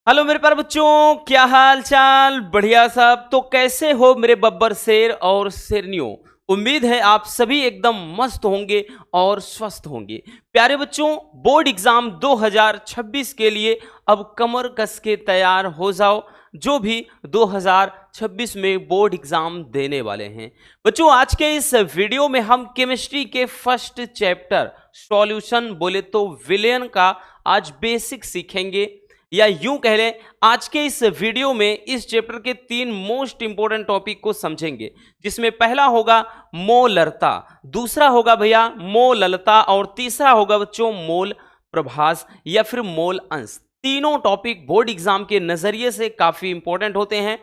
Hello मेरे प्यारे बच्चों, क्या हाल चाल? बढ़िया सब। तो कैसे हो मेरे बब्बर शेर और शेरनियों? उम्मीद है आप सभी एकदम मस्त होंगे और स्वस्थ होंगे। प्यारे बच्चों, बोर्ड एग्जाम 2026 के लिए अब कमर कस के तैयार हो जाओ, जो भी 2026 में बोर्ड एग्जाम देने वाले हैं। बच्चों, आज के इस वीडियो में हम केमिस्ट्री के फर्स्ट चैप्टर सॉल्यूशन बोले तो विलयन का आज बेसिक सीखेंगे, या यूं कह लें आज के इस वीडियो में इस चैप्टर के 3 मोस्ट इंपोर्टेंट टॉपिक को समझेंगे, जिसमें पहला होगा मोलरता, दूसरा होगा भैया मोललता और तीसरा होगा बच्चों मोल प्रभास या फिर मोल अंश। तीनों टॉपिक बोर्ड एग्जाम के नजरिए से काफी इंपॉर्टेंट होते हैं,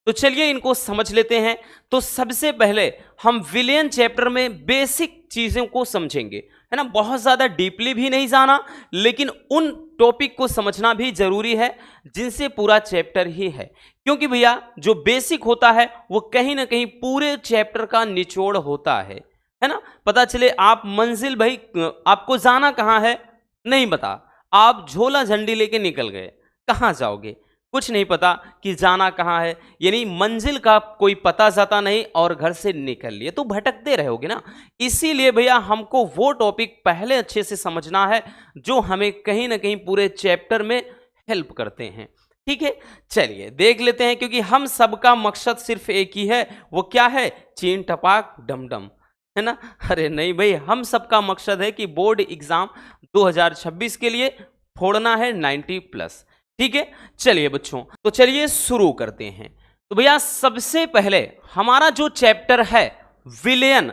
तो चलिए इनको समझ लेते हैं। तो सबसे पहले हम विलयन चैप्टर में बेसिक चीजों को समझेंगे, है ना। बहुत ज्यादा डीपली भी नहीं जाना, लेकिन उन टॉपिक को समझना भी जरूरी है जिनसे पूरा चैप्टर ही है, क्योंकि भैया जो बेसिक होता है वो कहीं ना कहीं पूरे चैप्टर का निचोड़ होता है ना। पता चले आप मंजिल भाई आपको जाना कहां है नहीं पता, आप झोला झंडी लेके निकल गए, कहां जाओगे कुछ नहीं पता कि जाना कहां है, यानी मंजिल का कोई पता जाता नहीं और घर से निकल लिए तो भटकते रहोगे ना। इसीलिए भैया हमको वो टॉपिक पहले अच्छे से समझना है जो हमें कहीं ना कहीं पूरे चैप्टर में हेल्प करते हैं। ठीक है, चलिए देख लेते हैं, क्योंकि हम सबका मकसद सिर्फ एक ही है, वो क्या है? चीन टपाक डमडम, है ना। अरे नहीं भाई, हम सबका मकसद है कि बोर्ड एग्जाम 2026 के लिए फोड़ना है 90+। ठीक है, चलिए बच्चों, तो चलिए शुरू करते हैं। तो भैया सबसे पहले हमारा जो चैप्टर है विलयन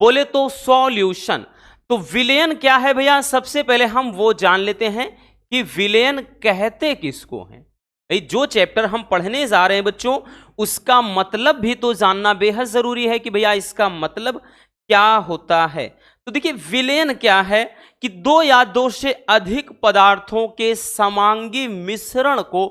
बोले तो सॉल्यूशन। तो विलयन क्या है भैया? सबसे पहले हम वो जान लेते हैं कि विलयन कहते किसको हैं। भाई जो चैप्टर हम पढ़ने जा रहे हैं बच्चों, उसका मतलब भी तो जानना बेहद जरूरी है कि भैया इसका मतलब क्या होता है। तो देखिए विलयन क्या है कि दो या दो से अधिक पदार्थों के समांगी मिश्रण को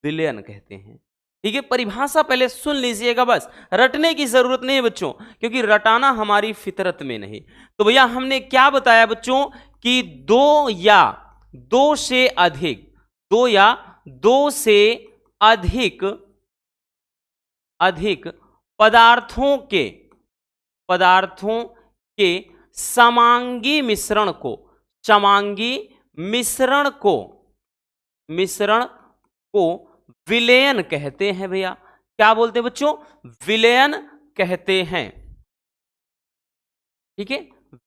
विलयन कहते हैं। ठीक है, परिभाषा पहले सुन लीजिएगा, बस रटने की जरूरत नहीं है बच्चों, क्योंकि रटाना हमारी फितरत में नहीं। तो भैया हमने क्या बताया बच्चों कि दो या दो से अधिक, दो या दो से अधिक अधिक पदार्थों के समांगी मिश्रण को, समांगी मिश्रण को विलयन कहते हैं। भैया क्या बोलते हैं बच्चों? विलयन कहते हैं। ठीक है,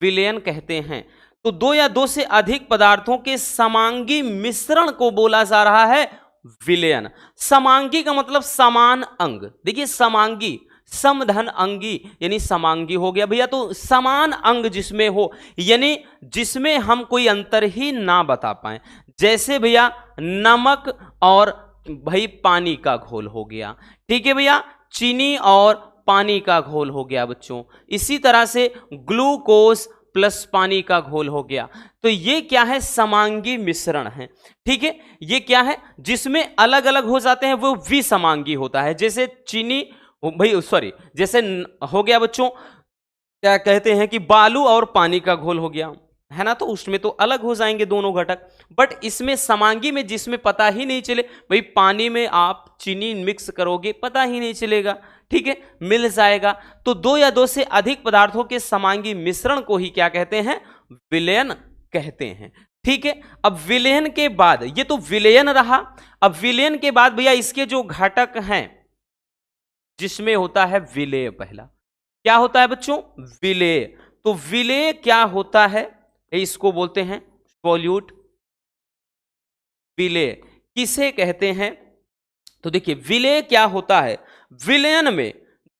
विलयन कहते हैं। तो दो या दो से अधिक पदार्थों के समांगी मिश्रण को बोला जा रहा है विलयन। समांगी का मतलब समान अंग। देखिए समांगी समधन अंगी यानी समांगी हो गया भैया, तो समान अंग जिसमें हो, यानी जिसमें हम कोई अंतर ही ना बता पाए। जैसे भैया नमक और भाई पानी का घोल हो गया, ठीक है भैया, चीनी और पानी का घोल हो गया बच्चों। इसी तरह से ग्लूकोज प्लस पानी का घोल हो गया। तो ये क्या है? समांगी मिश्रण है। ठीक है, ये क्या है? जिसमें अलग अलग हो जाते हैं वो विसमांगी होता है। जैसे चीनी भाई सॉरी, जैसे हो गया बच्चों क्या कहते हैं कि बालू और पानी का घोल हो गया, है ना, तो उसमें तो अलग हो जाएंगे दोनों घटक। बट इसमें समांगी में जिसमें पता ही नहीं चले, भाई पानी में आप चीनी मिक्स करोगे पता ही नहीं चलेगा, ठीक है, मिल जाएगा। तो दो या दो से अधिक पदार्थों के समांगी मिश्रण को ही क्या कहते हैं? विलयन कहते हैं। ठीक है, अब विलयन के बाद, ये तो विलयन रहा, अब विलयन के बाद भैया इसके जो घटक हैं जिसमें होता है विलेय। पहला क्या होता है बच्चों? विलेय। तो विलेय क्या होता है? इसको बोलते हैं सॉल्यूट। विलेय किसे कहते हैं? तो देखिए विलेय क्या होता है? विलयन में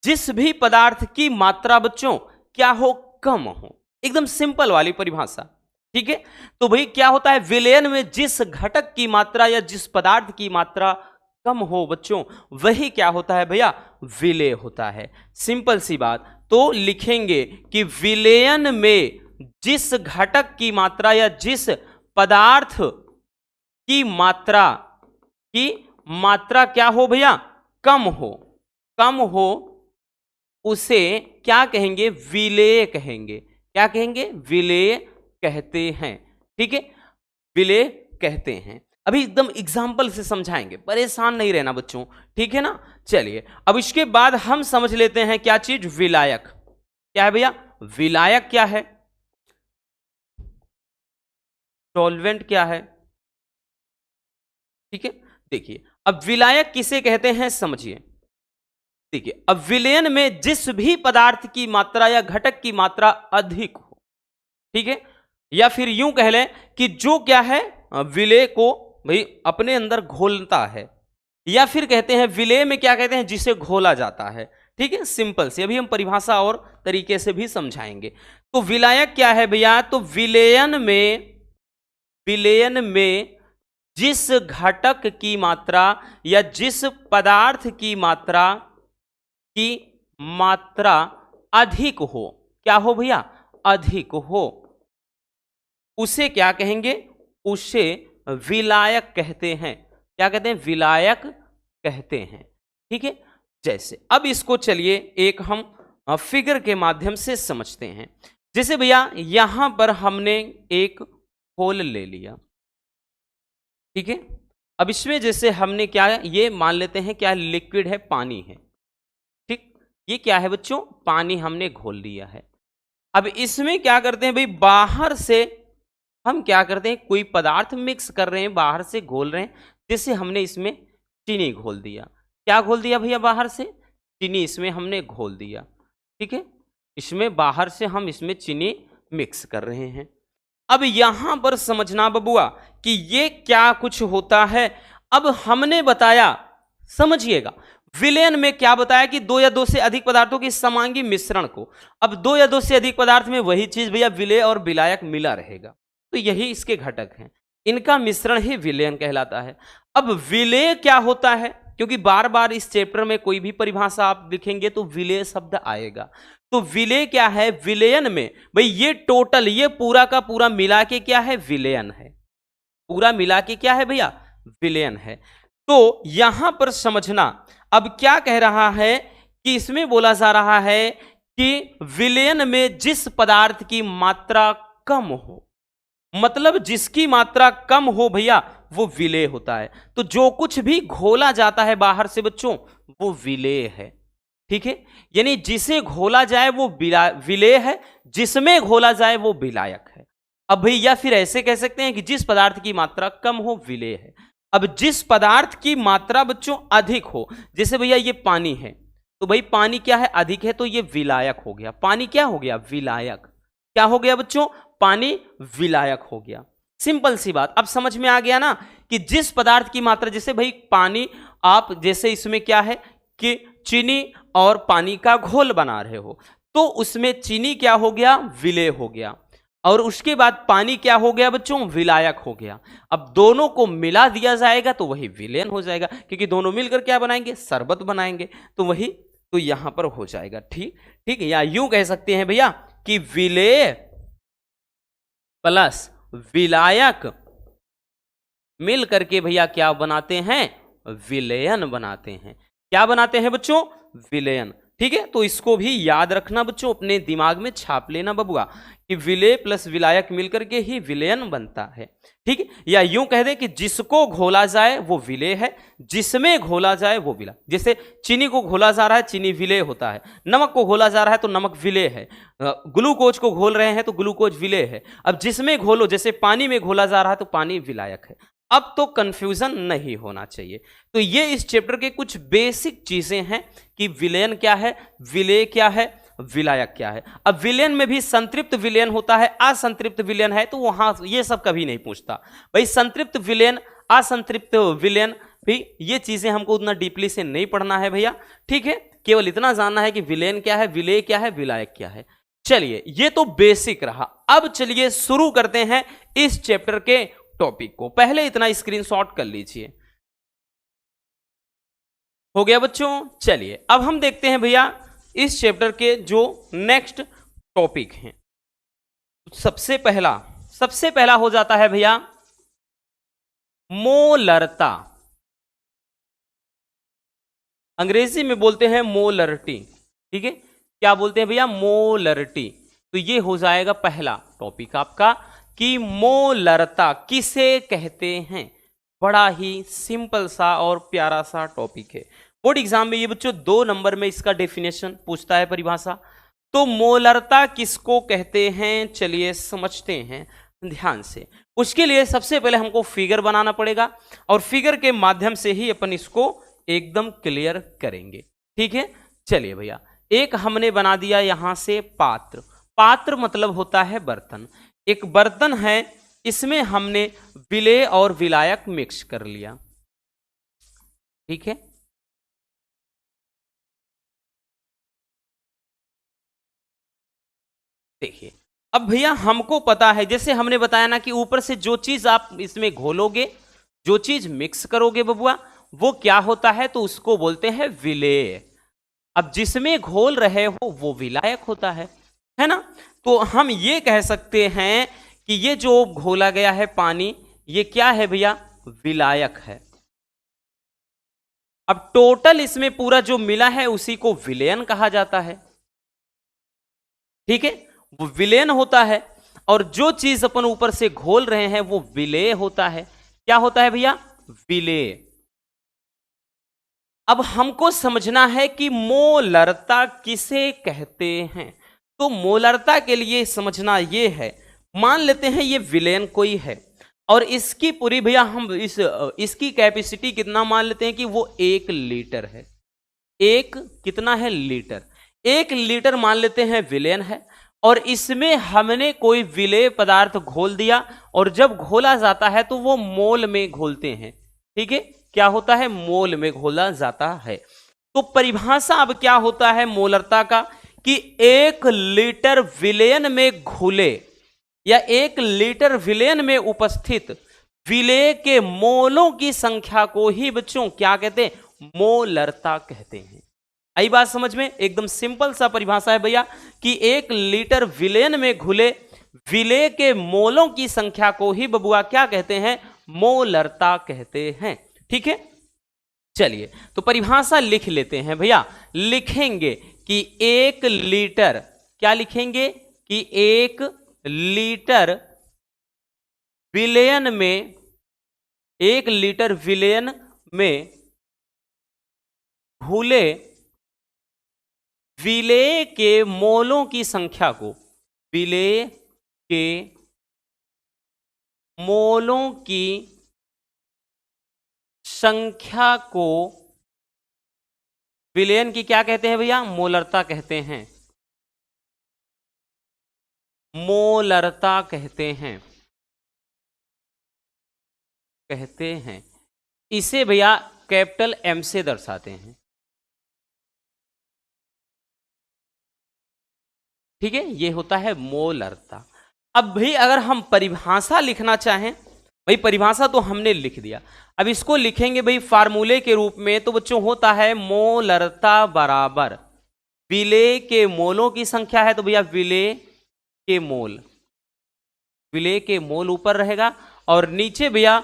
जिस भी पदार्थ की मात्रा बच्चों क्या हो? कम हो। एकदम सिंपल वाली परिभाषा। ठीक है, तो भाई क्या होता है? विलयन में जिस घटक की मात्रा या जिस पदार्थ की मात्रा कम हो बच्चों, वही क्या होता है भैया? विलेय होता है। सिंपल सी बात। तो लिखेंगे कि विलयन में जिस घटक की मात्रा या जिस पदार्थ की मात्रा क्या हो भैया? कम हो, उसे क्या कहेंगे? विलेय कहेंगे। क्या कहेंगे? विलेय कहते हैं। ठीक है, विलेय कहते हैं। अभी एकदम एग्जाम्पल से समझाएंगे, परेशान नहीं रहना बच्चों, ठीक है ना। चलिए अब इसके बाद हम समझ लेते हैं क्या चीज, विलायक। क्या है भैया, विलायक क्या है, सॉल्वेंट क्या है, ठीक है। देखिए अब विलायक किसे कहते हैं समझिए। देखिए अब विलयन में जिस भी पदार्थ की मात्रा या घटक की मात्रा अधिक हो, ठीक है, या फिर यूं कह लें कि जो क्या है विलेय को भाई अपने अंदर घोलता है, या फिर कहते हैं विलेय में क्या कहते हैं, जिसे घोला जाता है, ठीक है, सिंपल से। अभी हम परिभाषा और तरीके से भी समझाएंगे। तो विलायक क्या है भैया, तो विलयन में जिस घटक की मात्रा या जिस पदार्थ की मात्रा अधिक हो, क्या हो भैया, अधिक हो, उसे क्या कहेंगे, उसे विलायक कहते हैं। क्या कहते हैं, विलायक कहते हैं, ठीक है। जैसे अब इसको चलिए एक हम फिगर के माध्यम से समझते हैं। जैसे भैया यहां पर हमने एक होल ले लिया, ठीक है। अब इसमें जैसे हमने क्या, ये मान लेते हैं क्या लिक्विड है, पानी है, ठीक। ये क्या है बच्चों, पानी हमने घोल लिया है। अब इसमें क्या करते हैं भाई, बाहर से हम क्या करते हैं, कोई पदार्थ मिक्स कर रहे हैं, बाहर से घोल रहे हैं। जैसे हमने इसमें चीनी घोल दिया, क्या घोल दिया भैया, बाहर से चीनी इसमें हमने घोल दिया, ठीक है। इसमें बाहर से हम इसमें चीनी मिक्स कर रहे हैं। अब यहां पर समझना बबुआ कि ये क्या कुछ होता है। अब हमने बताया, समझिएगा, विलयन में क्या बताया कि दो या दो से अधिक पदार्थों की समांगी मिश्रण को। अब दो या दो से अधिक पदार्थ में वही चीज भैया विलेय और विलायक मिला रहेगा, तो यही इसके घटक हैं, इनका मिश्रण ही विलयन कहलाता है। अब विलेय क्या होता है, क्योंकि बार बार इस चैप्टर में कोई भी परिभाषा आप लिखेंगे तो विलेय शब्द आएगा। तो विलेय क्या है, विलयन में भाई ये टोटल, ये पूरा का पूरा मिला के क्या है, विलयन है, पूरा मिला के क्या है भैया, विलयन है। तो यहां पर समझना, अब क्या कह रहा है कि इसमें बोला जा रहा है कि विलयन में जिस पदार्थ की मात्रा कम हो, मतलब जिसकी मात्रा कम हो भैया वो विलेय होता है। तो जो कुछ भी घोला जाता है बाहर से बच्चों वो विलेय है, ठीक है। यानी जिसे घोला जाए वो विलेय है, जिसमें घोला जाए वो विलायक है। अब भैया फिर ऐसे कह सकते हैं कि जिस पदार्थ की मात्रा कम हो विलेय है। अब जिस पदार्थ की मात्रा बच्चों अधिक हो, जैसे भैया ये पानी है, तो भाई पानी क्या है, अधिक है, तो ये विलायक हो गया। पानी क्या हो गया, विलायक। क्या हो गया बच्चों, पानी विलायक हो गया। सिंपल सी बात, अब समझ में आ गया ना कि जिस पदार्थ की मात्रा, जैसे भाई पानी, आप जैसे इसमें क्या है कि चीनी और पानी का घोल बना रहे हो, तो उसमें चीनी क्या हो गया, विलेय हो गया, और उसके बाद पानी क्या हो गया बच्चों, विलायक हो गया। अब दोनों को मिला दिया जाएगा तो वही विलयन हो जाएगा, क्योंकि दोनों मिलकर क्या बनाएंगे, शरबत बनाएंगे, तो वही तो यहां पर हो जाएगा, ठीक ठीक। या यूं कह सकते हैं भैया कि विलेय प्लस विलायक मिल करके भैया क्या बनाते हैं, विलयन बनाते हैं। क्या बनाते हैं बच्चों, विलयन, ठीक है। तो इसको भी याद रखना बच्चों, अपने दिमाग में छाप लेना बबुआ कि विलेय प्लस विलायक मिलकर के ही विलयन बनता है, ठीक है। या यूं कह दें कि जिसको घोला जाए वो विलेय है, जिसमें घोला जाए वो विलायक। जैसे चीनी को घोला जा रहा है, चीनी विलेय होता है। नमक को घोला जा रहा है तो नमक विलेय है। ग्लूकोज को घोल रहे हैं तो ग्लूकोज विलेय है। अब जिसमें घोलो, जैसे पानी में घोला जा रहा है तो पानी विलायक है। अब तो कंफ्यूजन नहीं होना चाहिए। तो ये इस चैप्टर के कुछ बेसिक चीजें हैं कि विलयन क्या है, विलेय क्या है, विलायक क्या है। अब विलयन में भी संतृप्त विलयन होता है, असंतृप्त विलयन है, तो वहां ये सब कभी नहीं पूछता भाई। संतृप्त विलयन, असंतृप्त विलयन भी, ये चीजें हमको उतना डीपली से नहीं पढ़ना है भैया, ठीक है। केवल इतना जानना है कि विलयन क्या है, विलेय क्या है, विलायक क्या है। चलिए ये तो बेसिक रहा। अब चलिए शुरू करते हैं इस चैप्टर के टॉपिक को। पहले इतना स्क्रीनशॉट कर लीजिए, हो गया बच्चों। चलिए अब हम देखते हैं भैया इस चैप्टर के जो नेक्स्ट टॉपिक हैं। सबसे पहला हो जाता है भैया मोलरता। अंग्रेजी में बोलते हैं मोलरिटी, ठीक है। क्या बोलते हैं भैया, मोलरिटी। तो ये हो जाएगा पहला टॉपिक आपका। कि मोलरता किसे कहते हैं। बड़ा ही सिंपल सा और प्यारा सा टॉपिक है। बोर्ड एग्जाम में ये बच्चों 2 नंबर में इसका डेफिनेशन पूछता है, परिभाषा। तो मोलरता किसको कहते हैं, चलिए समझते हैं ध्यान से। उसके लिए सबसे पहले हमको फिगर बनाना पड़ेगा और फिगर के माध्यम से ही अपन इसको एकदम क्लियर करेंगे। ठीक है, चलिए भैया, एक हमने बना दिया यहां से पात्र। पात्र मतलब होता है बर्तन। एक बर्तन है, इसमें हमने विलेय और विलायक मिक्स कर लिया। ठीक है, देखिए अब भैया हमको पता है, जैसे हमने बताया ना कि ऊपर से जो चीज आप इसमें घोलोगे, जो चीज मिक्स करोगे बबुआ, वो क्या होता है, तो उसको बोलते हैं विलेय। अब जिसमें घोल रहे हो वो विलायक होता है ना। तो हम ये कह सकते हैं कि ये जो घोला गया है पानी, ये क्या है भैया, विलायक है। अब टोटल इसमें पूरा जो मिला है उसी को विलयन कहा जाता है। ठीक है, वो विलयन होता है। और जो चीज अपन ऊपर से घोल रहे हैं वो विलेय होता है। क्या होता है भैया, विलेय। अब हमको समझना है कि मोलरता किसे कहते हैं। तो मोलरता के लिए समझना ये है, मान लेते हैं ये विलयन कोई है और इसकी पूरी भैया हम इसकी कैपेसिटी कितना मान लेते हैं कि वो 1 लीटर है। एक कितना है, लीटर। 1 लीटर मान लेते हैं विलयन है और इसमें हमने कोई विलेय पदार्थ घोल दिया और जब घोला जाता है तो वो मोल में घोलते हैं। ठीक है, क्या होता है, मोल में घोला जाता है। तो परिभाषा अब क्या होता है मोलरता का, कि 1 लीटर विलयन में घुले या 1 लीटर विलयन में उपस्थित विलेय के मोलों की संख्या को ही बच्चों क्या कहते हैं, मोलरता कहते हैं। आई बात समझ में, एकदम सिंपल सा परिभाषा है भैया कि 1 लीटर विलयन में घुले विलेय के मोलों की संख्या को ही बबुआ क्या कहते हैं, मोलरता कहते हैं। ठीक है, चलिए तो परिभाषा लिख लेते हैं भैया। लिखेंगे कि 1 लीटर, क्या लिखेंगे कि 1 लीटर विलयन में, 1 लीटर विलयन में घुले विलेय के मोलों की संख्या को, विलेय के मोलों की संख्या को विलयन की क्या कहते हैं भैया, मोलरता कहते हैं। मोलरता कहते हैं इसे भैया कैपिटल M से दर्शाते हैं। ठीक है, ये होता है मोलरता। अब भाई अगर हम परिभाषा लिखना चाहें, भाई परिभाषा तो हमने लिख दिया, अब इसको लिखेंगे भाई फार्मूले के रूप में। तो बच्चों होता है मोलरता बराबर विलेय के मोलों की संख्या है, तो भैया विलेय के मोल, विलेय के मोल ऊपर रहेगा और नीचे भैया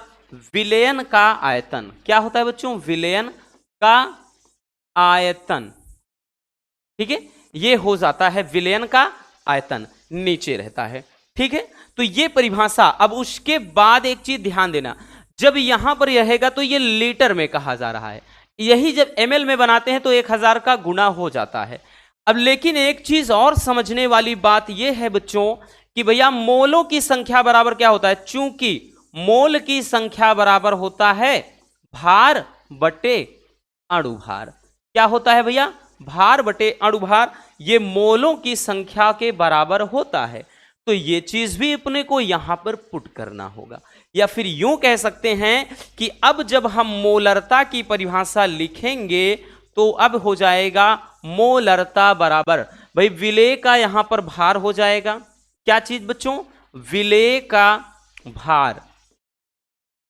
विलयन का आयतन। क्या होता है बच्चों, विलयन का आयतन। ठीक है, ये हो जाता है विलयन का आयतन, नीचे रहता है। ठीक है, तो ये परिभाषा। अब उसके बाद एक चीज ध्यान देना, जब यहां पर रहेगा तो ये लीटर में कहा जा रहा है, यही जब ml में बनाते हैं तो 1000 का गुना हो जाता है। अब लेकिन एक चीज और समझने वाली बात यह है बच्चों कि भैया मोलों की संख्या बराबर क्या होता है, चूंकि मोल की संख्या बराबर होता है भार बटे अणुभार। क्या होता है भैया, भार बटे अणुभार, ये मोलों की संख्या के बराबर होता है। तो ये चीज भी अपने को यहां पर पुट करना होगा, या फिर यूं कह सकते हैं कि अब जब हम मोलरता की परिभाषा लिखेंगे तो अब हो जाएगा मोलरता बराबर, भाई विलेय का यहां पर भार हो जाएगा। क्या चीज बच्चों, विलेय का भार।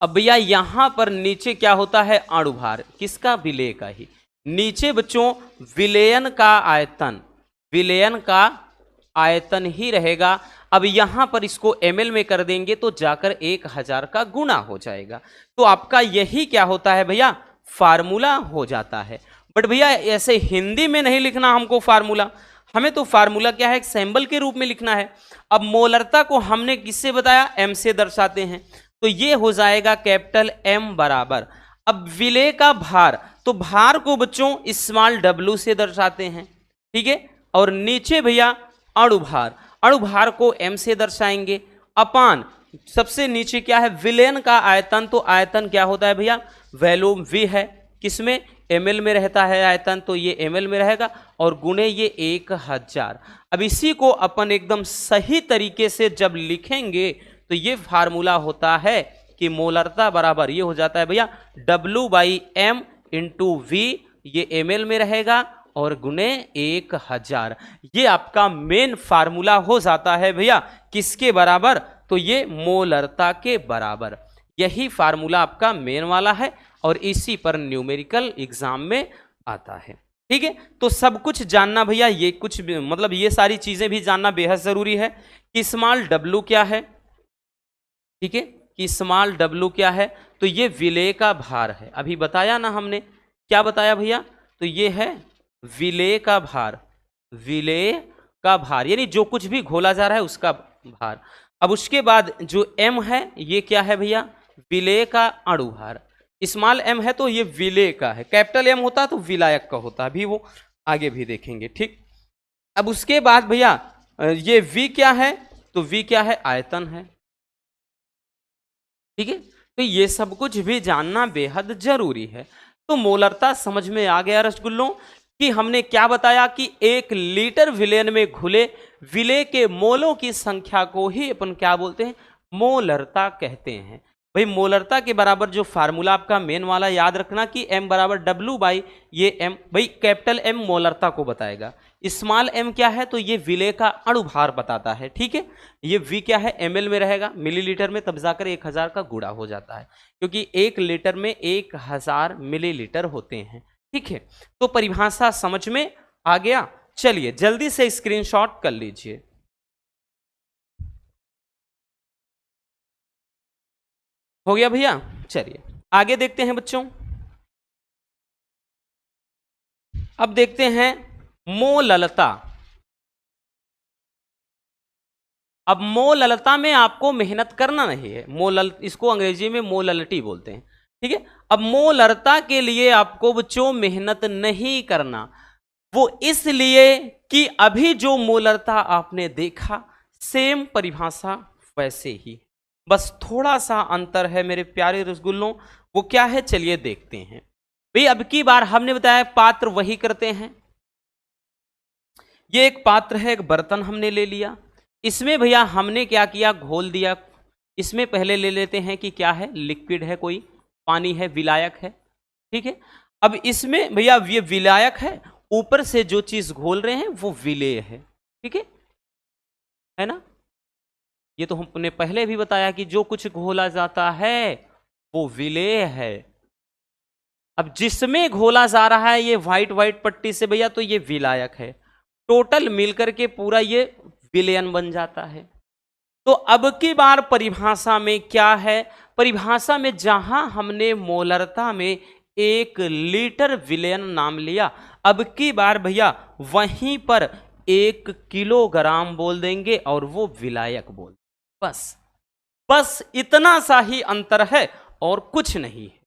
अब भैया यहां पर नीचे क्या होता है, अणुभार, किसका, विलेय का ही। नीचे बच्चों विलयन का आयतन, विलयन का आयतन ही रहेगा। अब यहां पर इसको ml में कर देंगे तो जाकर 1000 का गुना हो जाएगा। तो आपका यही क्या होता है भैया, फार्मूला हो जाता है। बट भैया ऐसे हिंदी में नहीं लिखना हमको फार्मूला, हमें तो फार्मूला क्या है, एक सैंबल के रूप में लिखना है। अब मोलरता को हमने किससे बताया, एम से दर्शाते हैं, तो ये हो जाएगा कैपिटल एम बराबर। अब विलेय का भार, तो भार को बच्चों स्मॉल डब्ल्यू से दर्शाते हैं, ठीक है। और नीचे भैया अणुभार, अणुभार को एम से दर्शाएंगे, अपान सबसे नीचे क्या है, विलयन का आयतन, तो आयतन क्या होता है भैया, वॉल्यूम वी है, किसमें, एमएल में रहता है आयतन, तो ये एमएल में रहेगा, और गुणे ये 1000। अब इसी को अपन एकदम सही तरीके से जब लिखेंगे तो ये फार्मूला होता है कि मोलरता बराबर ये हो जाता है भैया W/m इंटू वी, ये एमएल में रहेगा, और गुणे 1000। ये आपका मेन फार्मूला हो जाता है भैया किसके बराबर, तो ये मोलरता के बराबर। यही फार्मूला आपका मेन वाला है और इसी पर न्यूमेरिकल एग्जाम में आता है, ठीक है। तो सब कुछ जानना भैया, ये कुछ मतलब ये सारी चीजें भी जानना बेहद जरूरी है कि स्मॉल डब्ल्यू क्या है, ठीक है, कि स्मॉल डब्ल्यू क्या है, तो ये विलेय का भार है। अभी बताया ना हमने, क्या बताया भैया, तो ये है विलेय का भार, विलेय का भार यानी जो कुछ भी घोला जा रहा है उसका भार। अब उसके बाद जो m है ये क्या है भैया, विलेय का अणुभार। स्मॉल m है तो ये विलेय का है, कैपिटल M होता तो विलायक का होता, अभी वो आगे भी देखेंगे, ठीक। अब उसके बाद भैया ये v क्या है, तो v क्या है, आयतन है, ठीक है। तो ये सब कुछ भी जानना बेहद जरूरी है। तो मोलरता समझ में आ गया रसगुल्लों कि हमने क्या बताया कि 1 लीटर विलयन में घुले विलेय के मोलों की संख्या को ही अपन क्या बोलते हैं, मोलरता कहते हैं। भाई मोलरता के बराबर जो फार्मूला आपका मेन वाला याद रखना कि m बराबर W बाई ये m, भाई कैपिटल M मोलरता को बताएगा, स्मॉल m क्या है, तो ये विलेय का अणुभार बताता है, ठीक है। ये v क्या है, ml में रहेगा, मिलीलीटर में, तब जाकर 1000 का गुणा हो जाता है, क्योंकि 1 लीटर में 1000 मिलीलीटर होते हैं, ठीक है। तो परिभाषा समझ में आ गया। चलिए जल्दी से स्क्रीनशॉट कर लीजिए। हो गया भैया, चलिए आगे देखते हैं बच्चों। अब देखते हैं मोललता। अब मोललता में आपको मेहनत करना नहीं है, मोलल इसको अंग्रेजी में मोललिटी बोलते हैं, ठीक है। अब मोलरता के लिए आपको बच्चों मेहनत नहीं करना, वो इसलिए कि अभी जो मोलरता आपने देखा सेम परिभाषा वैसे ही, बस थोड़ा सा अंतर है मेरे प्यारे रसगुल्लों। वो क्या है, चलिए देखते हैं। भाई अब की बार हमने बताया पात्र वही करते हैं, ये एक पात्र है, एक बर्तन हमने ले लिया, इसमें भैया हमने क्या किया, घोल दिया। इसमें पहले ले लेते हैं कि क्या है, लिक्विड है, कोई पानी है, विलायक है, ठीक है। अब इसमें भैया ये विलायक है, ऊपर से जो चीज घोल रहे हैं वो विलेय है, ठीक है ना। ये तो हमने पहले भी बताया कि जो कुछ घोला जाता है वो विलेय है। अब जिसमें घोला जा रहा है ये व्हाइट व्हाइट पट्टी से भैया, तो ये विलायक है, टोटल मिलकर के पूरा ये विलयन बन जाता है। तो अब की बार परिभाषा में क्या है, परिभाषा में जहां हमने मोलरता में 1 लीटर विलयन नाम लिया, अब की बार भैया वहीं पर 1 किलोग्राम बोल देंगे और वो विलायक बोल, बस इतना सा ही अंतर है और कुछ नहीं है।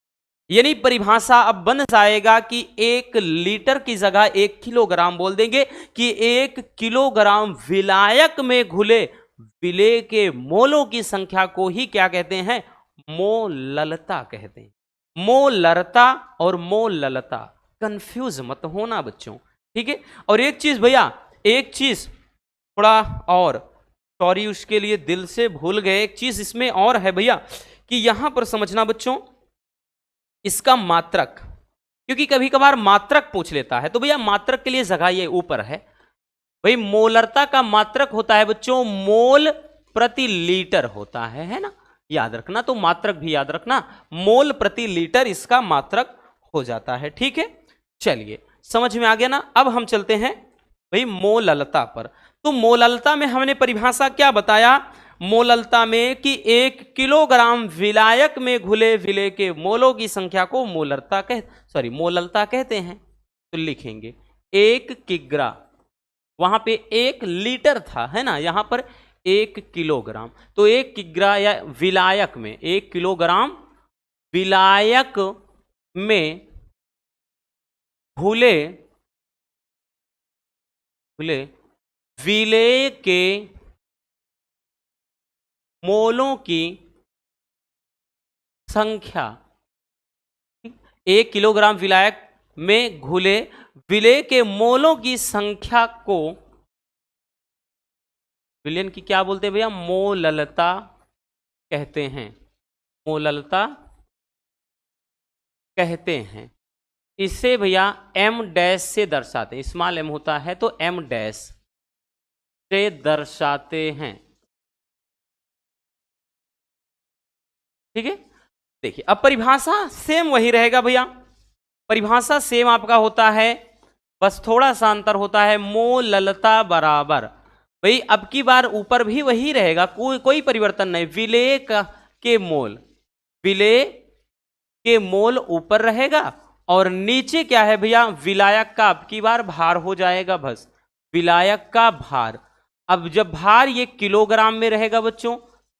यानी परिभाषा अब बन जाएगा कि 1 लीटर की जगह 1 किलोग्राम बोल देंगे कि 1 किलोग्राम विलायक में घुले विलेय के मोलों की संख्या को ही क्या कहते हैं, मोललता कहते हैं। मोलरता और मोललता कंफ्यूज मत होना बच्चों, ठीक है। और एक चीज भैया, एक चीज थोड़ा और, सॉरी उसके लिए दिल से भूल गए, एक चीज इसमें और है भैया कि यहां पर समझना बच्चों, इसका मात्रक, क्योंकि कभी कभार मात्रक पूछ लेता है, तो भैया मात्रक के लिए जगह ये ऊपर है। भाई मोलरता का मात्रक होता है बच्चों मोल प्रति लीटर होता है ना, याद रखना। तो मात्रक भी याद रखना, मोल प्रति लीटर इसका मात्रक हो जाता है, ठीक है। चलिए समझ में आ गया ना। अब हम चलते हैं भाई मोललता पर। तो मोललता में हमने परिभाषा क्या बताया, मोललता में कि 1 किलोग्राम विलायक में घुले विलेय के मोलों की संख्या को मोललता कहते हैं। तो लिखेंगे 1 किग्रा, वहां पे 1 लीटर था, है ना, यहां पर 1 किलोग्राम। तो 1 किग्रा या विलायक में 1 किलोग्राम विलायक में घुले घुले विलेय के मोलों की संख्या, 1 किलोग्राम विलायक में घुले विलेय के मोलों की संख्या को विलयन की क्या बोलते हैं भैया? मोललता कहते हैं। मोललता कहते हैं। इसे भैया एम डैश से दर्शाते हैं। स्मॉल एम होता है तो एम डैश से दर्शाते हैं। ठीक है, देखिए अब परिभाषा सेम वही रहेगा भैया। परिभाषा सेम आपका होता है, बस थोड़ा सा अंतर होता है। मोललता बराबर, भाई अब की बार ऊपर भी वही रहेगा, कोई परिवर्तन नहीं। विलेय के मोल, विलेय के मोल ऊपर रहेगा और नीचे क्या है भैया? विलायक का अब की बार भार हो जाएगा, बस विलायक का भार। अब जब भार ये किलोग्राम में रहेगा बच्चों,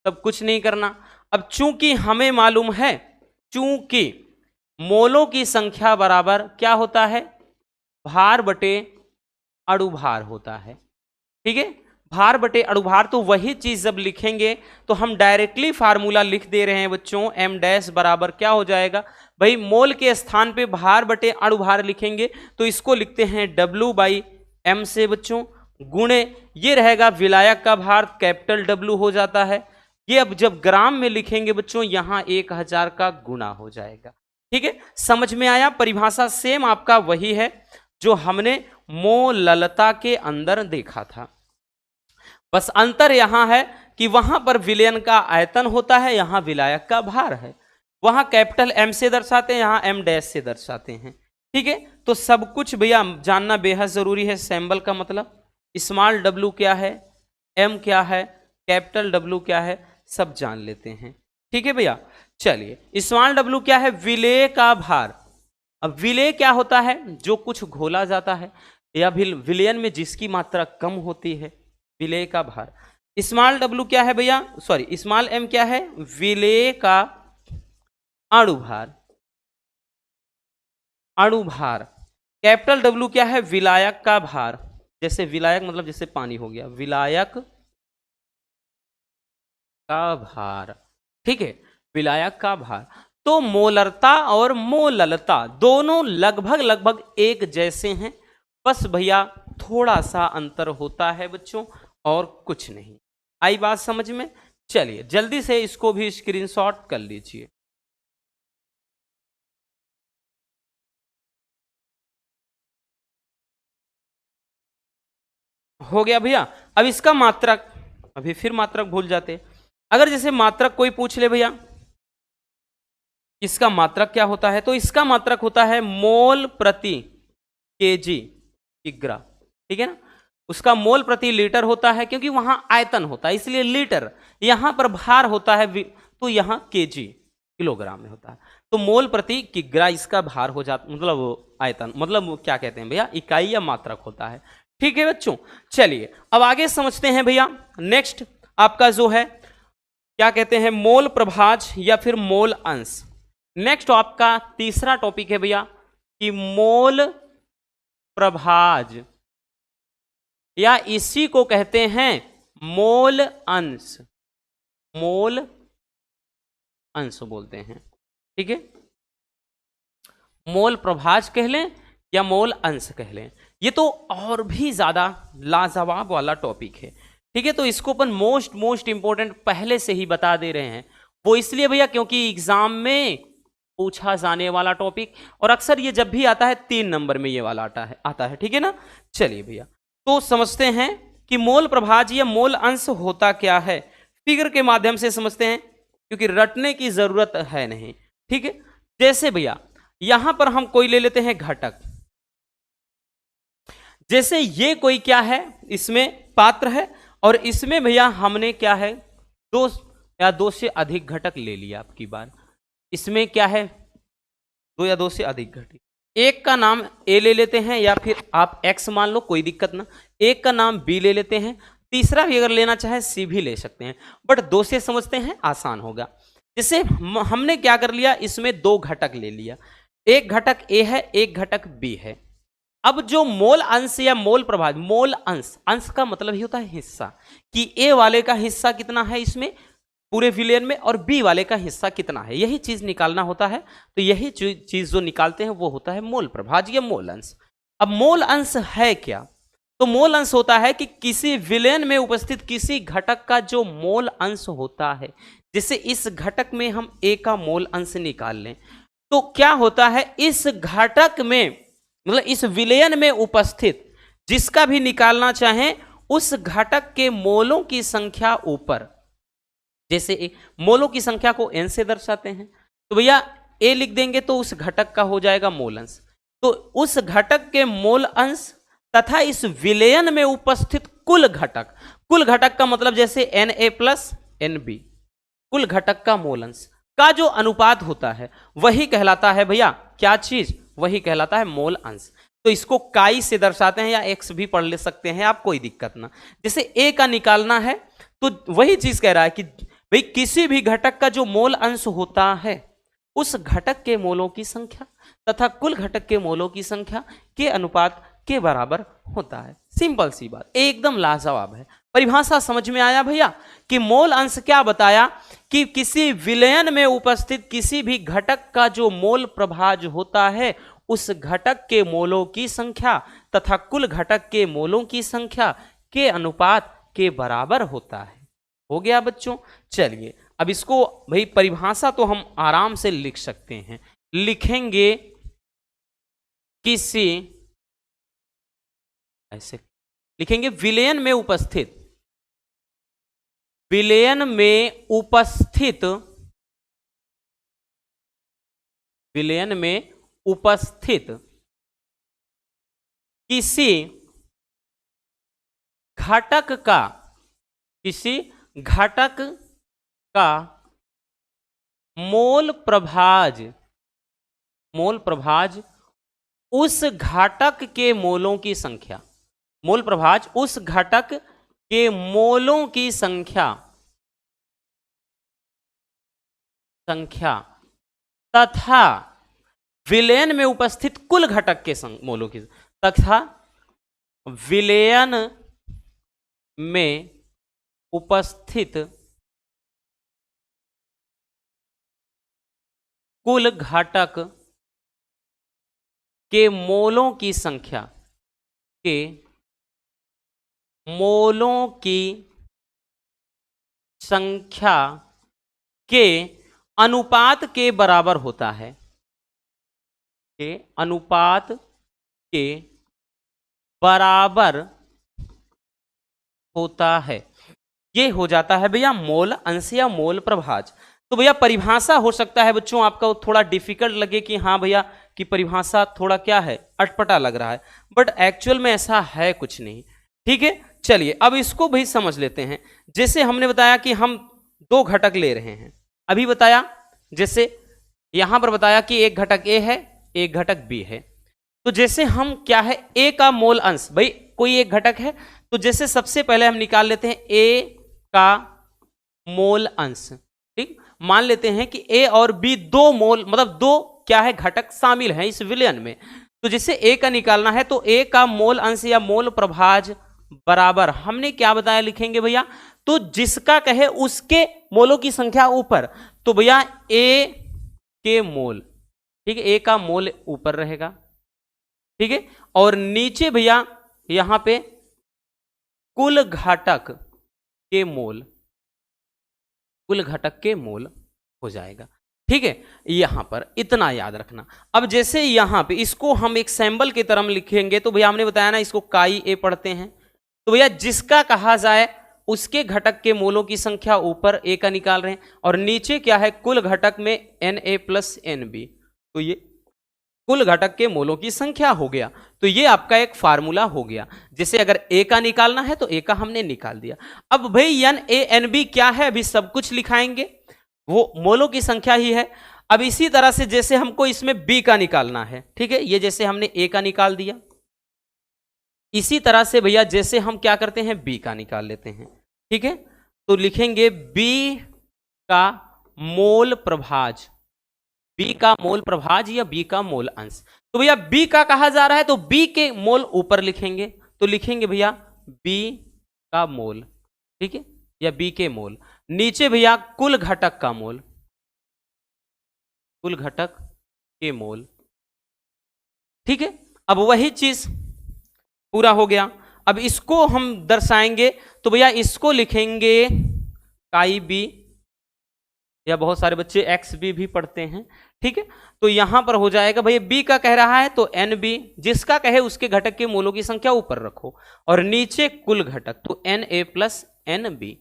तब कुछ नहीं करना। अब चूंकि हमें मालूम है, चूंकि मोलों की संख्या बराबर क्या होता है? भार बटे अणुभार होता है। ठीक है, भार बटे अणुभार। तो वही चीज जब लिखेंगे तो हम डायरेक्टली फार्मूला लिख दे रहे हैं बच्चों, एम डैश बराबर क्या हो जाएगा भाई? मोल के स्थान पे भार बटे अणुभार लिखेंगे तो इसको लिखते हैं W/m से बच्चों, गुणे ये रहेगा विलायक का भार, कैपिटल W हो जाता है। ये अब जब ग्राम में लिखेंगे बच्चों, यहां 1000 का गुना हो जाएगा। ठीक है, समझ में आया? परिभाषा सेम आपका वही है जो हमने मोललता के अंदर देखा था। बस अंतर यहां है कि वहां पर विलयन का आयतन होता है, यहां विलायक का भार है। वहां कैपिटल एम से दर्शाते हैं, यहां एम डैश से दर्शाते हैं। ठीक है, तो सब कुछ भैया जानना बेहद जरूरी है। सिंबल का मतलब, स्मॉल w क्या है, m क्या है, कैपिटल W क्या है, सब जान लेते हैं। ठीक है भैया, चलिए स्मॉल w क्या है? विलेय का भार। अब विलेय क्या होता है? जो कुछ घोला जाता है या विलयन में जिसकी मात्रा कम होती है, विलेय का भार। स्मॉल w क्या है भैया? सॉरी, स्मॉल m क्या है? विलेय का अणुभार, अणुभार। कैपिटल W क्या है? विलायक का भार। जैसे विलायक मतलब जैसे पानी हो गया, विलायक का भार। ठीक है, विलायक का भार। तो मोलरता और मोललता दोनों लगभग लगभग एक जैसे हैं, बस भैया थोड़ा सा अंतर होता है बच्चों, और कुछ नहीं। आई बात समझ में? चलिए जल्दी से इसको भी स्क्रीनशॉट कर लीजिए। हो गया भैया। अब इसका मात्रक, अभी फिर मात्रक भूल जाते। अगर जैसे मात्रक कोई पूछ ले भैया इसका मात्रक क्या होता है, तो इसका मात्रक होता है मोल प्रति केजी किग्रा। ठीक है ना, उसका मोल प्रति लीटर होता है, क्योंकि वहां आयतन होता है इसलिए लीटर, यहां पर भार होता है तो यहां केजी किलोग्राम में होता है। तो मोल प्रति किग्रा इसका भार हो जाता, मतलब आयतन, मतलब क्या कहते हैं भैया, इकाई या मात्रक होता है। ठीक है बच्चों, चलिए अब आगे समझते हैं भैया। नेक्स्ट आपका जो है क्या कहते हैं, मोल प्रभाज या फिर मोल अंश। नेक्स्ट आपका तीसरा टॉपिक है भैया कि मोल प्रभाज, या इसी को कहते हैं मोल अंश, मोल अंश बोलते हैं। ठीक है, मोल प्रभाज कह लें या मोल अंश कह लें, ये तो और भी ज्यादा लाजवाब वाला टॉपिक है। ठीक है, तो इसको अपन मोस्ट इंपॉर्टेंट पहले से ही बता दे रहे हैं। वो इसलिए भैया क्योंकि एग्जाम में पूछा जाने वाला टॉपिक, और अक्सर ये जब भी आता है 3 नंबर में ये वाला आता है। ठीक है ना, चलिए भैया तो समझते हैं कि मोल प्रभाज या मोल अंश होता क्या है। फिगर के माध्यम से समझते हैं, क्योंकि रटने की जरूरत है नहीं। ठीक है, जैसे भैया यहां पर हम कोई ले लेते हैं घटक, जैसे ये कोई क्या है, इसमें पात्र है, और इसमें भैया हमने क्या है 2 या 2 से अधिक घटक ले लिया। आपकी बार इसमें क्या है 2 या 2 से अधिक घटक, एक का नाम ए ले लेते हैं या फिर आप एक्स मान लो, कोई दिक्कत ना। एक का नाम बी ले लेते हैं, तीसरा भी अगर लेना चाहे सी भी ले सकते हैं, बट दो से समझते हैं आसान होगा। जैसे हमने क्या कर लिया, इसमें दो घटक ले लिया, एक घटक ए है एक घटक बी है। अब जो मोल अंश या मोल प्रभाज, मोल अंश, अंश का मतलब ही होता है हिस्सा, कि ए वाले का हिस्सा कितना है इसमें पूरे विलेन में और बी वाले का हिस्सा कितना है, यही चीज निकालना होता है। तो यही चीज जो निकालते हैं वो होता है मोल प्रभाज या मोल अंश। अब मोल अंश है क्या, तो मोल अंश होता है कि किसी विलेन में उपस्थित किसी घटक का जो मोल अंश होता है। जैसे इस घटक में हम ए का मोल अंश निकाल लें, तो क्या होता है, इस घटक में मतलब इस विलयन में उपस्थित जिसका भी निकालना चाहें उस घटक के मोलों की संख्या ऊपर, जैसे मोलों की संख्या को n से दर्शाते हैं, तो भैया a लिख देंगे तो उस घटक का हो जाएगा मोल अंश। तो उस घटक के मोल अंश तथा इस विलयन में उपस्थित कुल घटक, कुल घटक का मतलब जैसे Na प्लस Nb, कुल घटक का मोल अंश का जो अनुपात होता है वही कहलाता है भैया क्या चीज, वही कहलाता है मोल अंश। तो इसको काई से दर्शाते हैं या एक्स भी पढ़ ले सकते हैं आप, कोई दिक्कत ना। जैसे ए का निकालना है तो वही चीज कह रहा है कि भाई किसी भी घटक का जो मोल अंश होता है उस घटक के मोलों की संख्या तथा कुल घटक के मोलों की संख्या के अनुपात के बराबर होता है। सिंपल सी बात, एकदम लाजवाब है। परिभाषा समझ में आया भैया कि मोल अंश क्या बताया कि किसी विलयन में उपस्थित किसी भी घटक का जो मोल प्रभाज होता है उस घटक के मोलों की संख्या तथा कुल घटक के मोलों की संख्या के अनुपात के बराबर होता है। हो गया बच्चों। चलिए अब इसको भाई परिभाषा तो हम आराम से लिख सकते हैं, लिखेंगे किसी, ऐसे लिखेंगे विलयन में उपस्थित, विलयन में उपस्थित, विलयन में उपस्थित किसी घटक का, किसी घटक का मोल प्रभाज, मोल प्रभाज उस घटक के मोलों की संख्या, मोल प्रभाज उस घटक के मोलों की संख्या तथा विलयन में उपस्थित कुल घटक के मोलों की तथा विलयन में उपस्थित कुल घटक के मोलों की संख्या, के मोलों की संख्या के अनुपात के बराबर होता है, के अनुपात के बराबर होता है। ये हो जाता है भैया मोल अंश या मोल प्रभाज। तो भैया परिभाषा हो सकता है बच्चों आपका थोड़ा डिफिकल्ट लगे कि हाँ भैया कि परिभाषा थोड़ा क्या है, अटपटा लग रहा है, बट एक्चुअल में ऐसा है कुछ नहीं। ठीक है, चलिए अब इसको भी समझ लेते हैं। जैसे हमने बताया कि हम दो घटक ले रहे हैं, अभी बताया, जैसे यहां पर बताया कि एक घटक ए है एक घटक बी है। तो जैसे हम क्या है, ए का मोल अंश, भाई कोई एक घटक है तो जैसे सबसे पहले हम निकाल लेते हैं ए का मोल अंश। ठीक, मान लेते हैं कि ए और बी दो मोल, मतलब दो क्या है घटक शामिल हैं इस विलयन में। तो जैसे ए का निकालना है तो ए का मोल अंश या मोल प्रभाज बराबर, हमने क्या बताया लिखेंगे भैया, तो जिसका कहे उसके मोलों की संख्या ऊपर, तो भैया ए के मोल, ठीक है, ए का मोल ऊपर रहेगा, ठीक है, और नीचे भैया यहां पे कुल घटक के मोल, कुल घटक के मोल हो जाएगा। ठीक है, यहां पर इतना याद रखना। अब जैसे यहां पे इसको हम एक सैंबल की तरह लिखेंगे, तो भैया हमने बताया ना इसको काई ए पढ़ते हैं, तो भैया जिसका कहा जाए उसके घटक के मोलों की संख्या ऊपर ए का निकाल रहे हैं और नीचे क्या है कुल घटक में Na प्लस Nb, तो ये कुल घटक के मोलों की संख्या हो गया। तो ये आपका एक फार्मूला हो गया। जैसे अगर ए का निकालना है तो ए का हमने निकाल दिया। अब भाई NaNb क्या है, अभी सब कुछ लिखाएंगे, वो मोलों की संख्या ही है। अब इसी तरह से जैसे हमको इसमें बी का निकालना है, ठीक है, ये जैसे हमने ए का निकाल दिया, इसी तरह से भैया जैसे हम क्या करते हैं बी का निकाल लेते हैं, ठीक है। तो लिखेंगे बी का मोल प्रभाज, बी का मोल प्रभाज या बी का मोल अंश। तो भैया बी का कहा जा रहा है तो बी के मोल ऊपर लिखेंगे, तो लिखेंगे भैया बी का मोल, ठीक है, या बी के मोल। नीचे भैया कुल घटक का मोल, कुल घटक के मोल, ठीक है। अब वही चीज पूरा हो गया। अब इसको हम दर्शाएंगे तो भैया इसको लिखेंगे काई बी, या बहुत सारे बच्चे एक्स बी भी पढ़ते हैं, ठीक है। तो यहां पर हो जाएगा भैया बी का कह रहा है तो एन बी, जिसका कहे उसके घटक के मोलों की संख्या ऊपर रखो, और नीचे कुल घटक तो N A plus N B.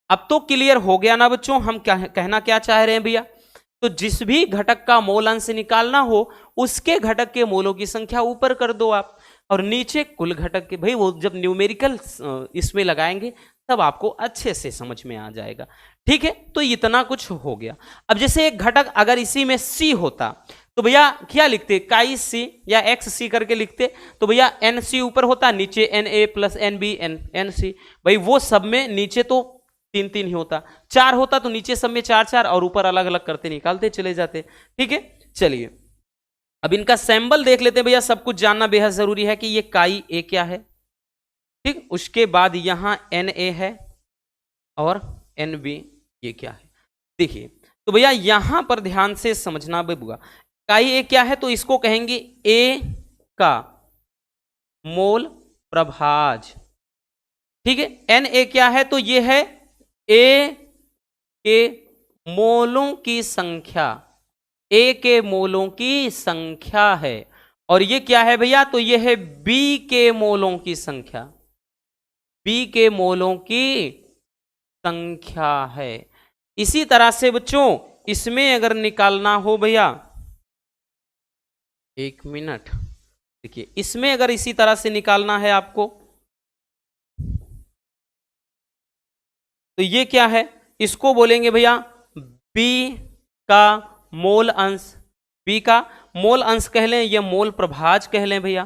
अब तो क्लियर हो गया ना बच्चों, हम कहना क्या चाह रहे हैं भैया, तो जिस भी घटक का मोल अंश निकालना हो उसके घटक के मोलों की संख्या ऊपर कर दो आप, और नीचे कुल घटक के, भाई वो जब न्यूमेरिकल इसमें लगाएंगे तब आपको अच्छे से समझ में आ जाएगा, ठीक है। तो इतना कुछ हो गया। अब जैसे एक घटक अगर इसी में सी होता तो भैया क्या लिखते, काई सी या एक्स सी करके लिखते, तो भैया एन सी ऊपर होता, नीचे N A plus N B N C, भाई वो सब में नीचे तो 3 ही होता, 4 होता तो नीचे सब में 4 और ऊपर अलग अलग करते निकालते चले जाते, ठीक है। चलिए अब इनका सैंपल देख लेते हैं भैया, सब कुछ जानना बेहद जरूरी है कि ये काई ए क्या है, ठीक। उसके बाद यहां एन ए है और एन बी ये क्या है, देखिए। तो भैया यहां पर ध्यान से समझना बेबुआ, काई ए क्या है तो इसको कहेंगे ए का मोल प्रभाज, ठीक है। एन ए क्या है तो ये है ए के मोलों की संख्या, ए के मोलों की संख्या है, और ये क्या है भैया तो ये है बी के मोलों की संख्या, बी के मोलों की संख्या है। इसी तरह से बच्चों इसमें अगर निकालना हो भैया, 1 मिनट, देखिए इसमें अगर इसी तरह से निकालना है आपको तो ये क्या है, इसको बोलेंगे भैया बी का मोल अंश, बी का मोल अंश कह लें या मोल प्रभाज कह लें भैया,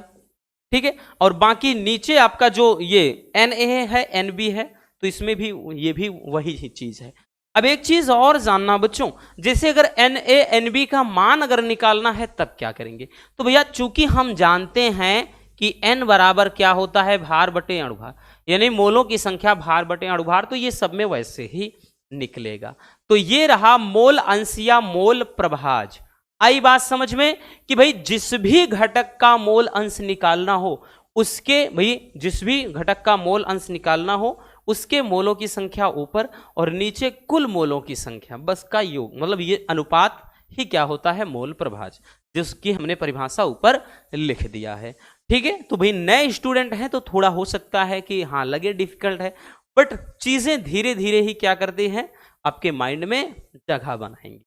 ठीक है। और बाकी नीचे आपका जो ये एन ए है एन बी है तो इसमें भी ये भी वही चीज है। अब एक चीज और जानना बच्चों, जैसे अगर एन ए एन बी का मान अगर निकालना है तब क्या करेंगे, तो भैया चूंकि हम जानते हैं कि n बराबर क्या होता है भार बटे अणुभार, यानी मोलों की संख्या भार बटे अणुभार, तो ये सब में वैसे ही निकलेगा। तो ये रहा मोल अंश या मोल प्रभाज। आई बात समझ में कि भाई जिस भी घटक का मोल अंश निकालना हो उसके, भाई जिस भी घटक का मोल अंश निकालना हो उसके मोलों की संख्या ऊपर और नीचे कुल मोलों की संख्या, बस का योग, मतलब ये अनुपात ही क्या होता है मोल प्रभाज, जिसकी हमने परिभाषा ऊपर लिख दिया है, ठीक है। तो भाई नए स्टूडेंट हैं तो थोड़ा हो सकता है कि हाँ लगे डिफिकल्ट है, बट चीजें धीरे धीरे ही क्या करते हैं आपके माइंड में जगह बनाएंगे,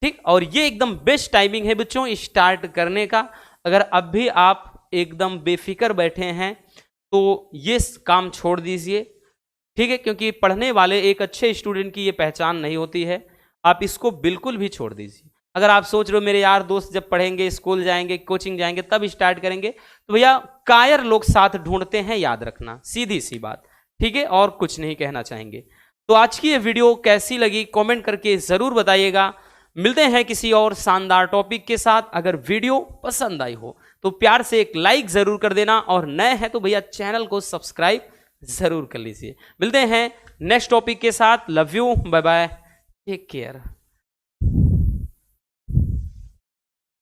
ठीक। और ये एकदम बेस्ट टाइमिंग है बच्चों स्टार्ट करने का। अगर अब भी आप एकदम बेफिक्र बैठे हैं तो ये काम छोड़ दीजिए, ठीक है, क्योंकि पढ़ने वाले एक अच्छे स्टूडेंट की ये पहचान नहीं होती है, आप इसको बिल्कुल भी छोड़ दीजिए। अगर आप सोच रहे हो मेरे यार दोस्त जब पढ़ेंगे स्कूल जाएंगे कोचिंग जाएंगे तब स्टार्ट करेंगे, तो भैया कायर लोग साथ ढूंढते हैं, याद रखना, सीधी सी बात, ठीक है, और कुछ नहीं कहना चाहेंगे। तो आज की ये वीडियो कैसी लगी कमेंट करके जरूर बताइएगा। मिलते हैं किसी और शानदार टॉपिक के साथ। अगर वीडियो पसंद आई हो तो प्यार से एक लाइक जरूर कर देना, और नए हैं तो भैया चैनल को सब्सक्राइब जरूर कर लीजिए। मिलते हैं नेक्स्ट टॉपिक के साथ। Love you, bye bye, take care.